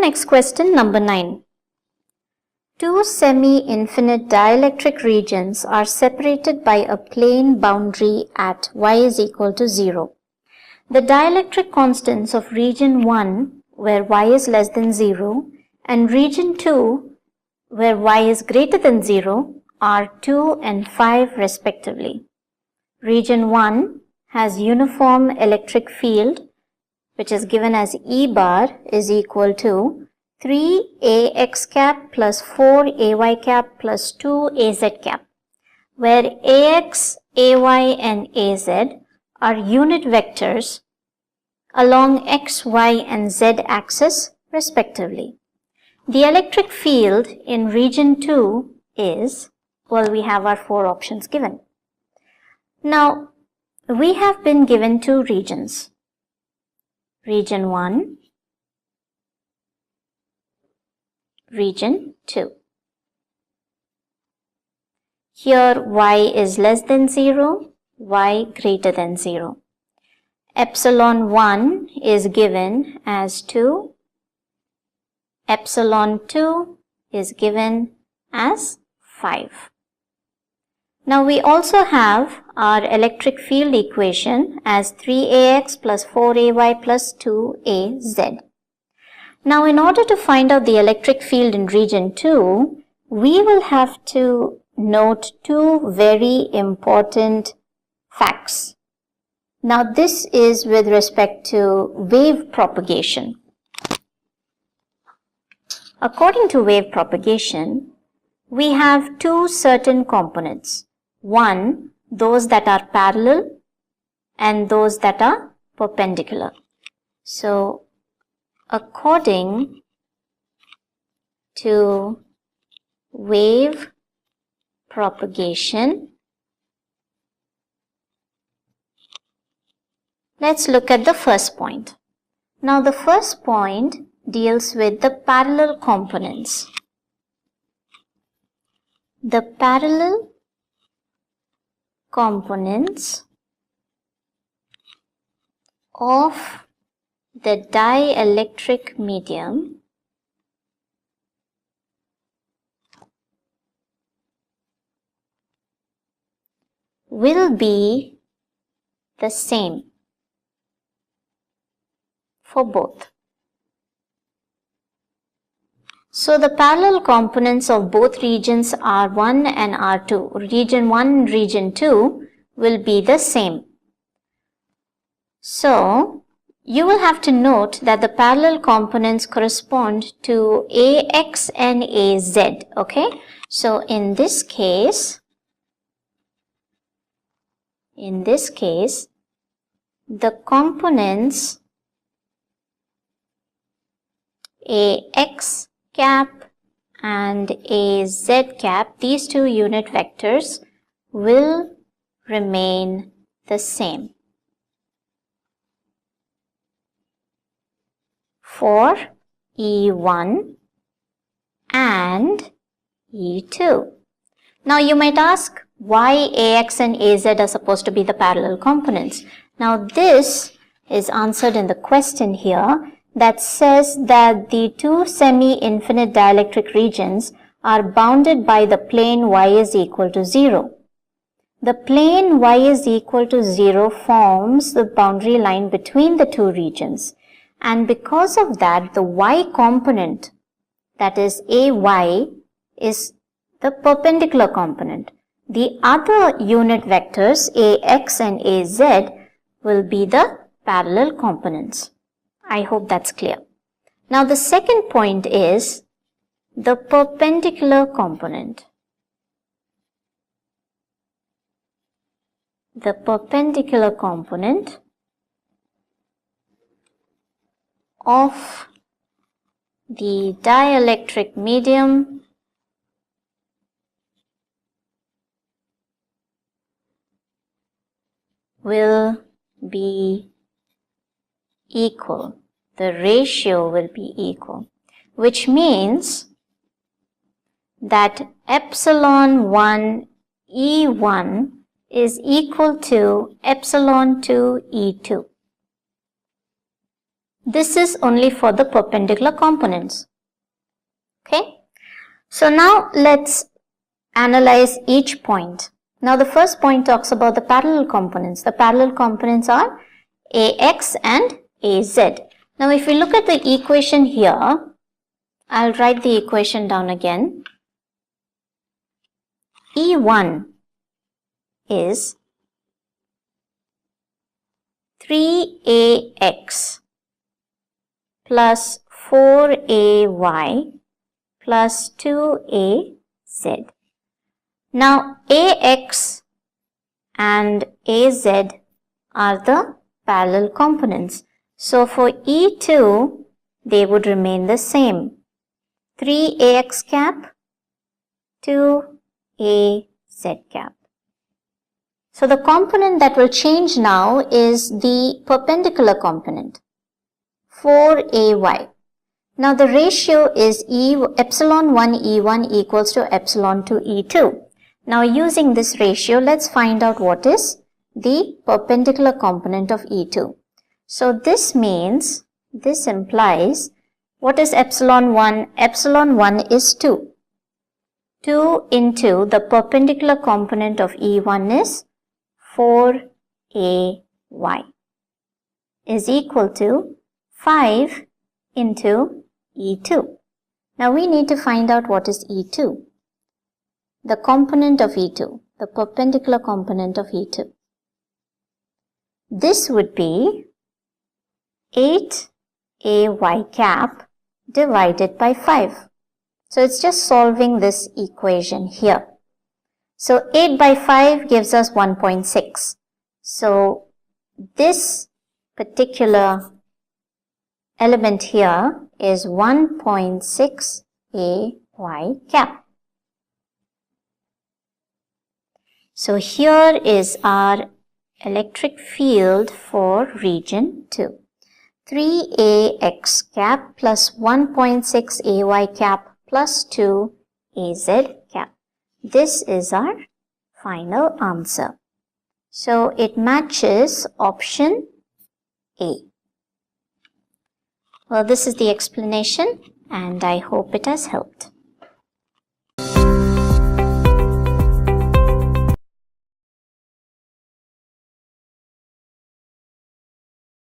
next question, number 9. Two semi-infinite dielectric regions are separated by a plane boundary at y is equal to 0. The dielectric constants of region 1, where y is less than 0, and region 2, where y is greater than 0, are 2 and 5 respectively. Region 1 has uniform electric field, which is given as E bar is equal to 3ax cap plus 4ay cap plus 2az cap, where ax, ay and az are unit vectors along x, y and z axis respectively. The electric field in region 2 is, well, we have our 4 options given. Now, we have been given 2 regions. Region 1, region 2. Here y is less than 0, y greater than 0. Epsilon 1 is given as 2, epsilon 2 is given as 5. Now we also have our electric field equation as 3ax plus 4ay plus 2az. Now in order to find out the electric field in region 2, we will have to note 2 very important facts. Now this is with respect to wave propagation. According to wave propagation, we have 2 certain components. One, those that are parallel and those that are perpendicular. So, according to wave propagation, let's look at the first point. Now, the first point deals with the parallel components. The parallel components of the dielectric medium will be the same for both. So the parallel components of both regions R1 and R2, region 1 and region 2 will be the same. So you will have to note that the parallel components correspond to AX and AZ, okay? So in this case, the components AX cap and AZ cap, these 2 unit vectors will remain the same for E1 and E2. Now you might ask why AX and AZ are supposed to be the parallel components. Now this is answered in the question here, that says that the 2 semi-infinite dielectric regions are bounded by the plane y is equal to 0. The plane y is equal to 0 forms the boundary line between the 2 regions, and because of that the y component, that is AY, is the perpendicular component. The other unit vectors AX and AZ will be the parallel components. I hope that's clear. Now the second point is the perpendicular component. The perpendicular component of the dielectric medium will be equal. The ratio will be equal, which means that epsilon 1 E1 is equal to epsilon 2 E2. This is only for the perpendicular components. Okay. So now let's analyze each point. Now the first point talks about the parallel components. The parallel components are AX and AZ. Now if we look at the equation here, I'll write the equation down again. E1 is 3AX plus 4AY plus 2AZ. Now AX and AZ are the parallel components. So for E2, they would remain the same. 3AX cap, 2AZ cap. So the component that will change now is the perpendicular component, 4AY. Now the ratio is epsilon 1 E1 equals to epsilon 2 E2. Now using this ratio, let's find out what is the perpendicular component of E2. So this implies, what is epsilon 1? Epsilon 1 is 2. 2 into the perpendicular component of E1 is 4AY is equal to 5 into E2. Now we need to find out what is E2. The component of E2, the perpendicular component of E2. This would be 8AY cap divided by 5. So it's just solving this equation here. So 8 by 5 gives us 1.6. So this particular element here is 1.6 AY cap. So here is our electric field for region 2. 3AX cap plus 1.6 AY cap plus 2 AZ cap. This is our final answer. So it matches option A. Well, this is the explanation and I hope it has helped.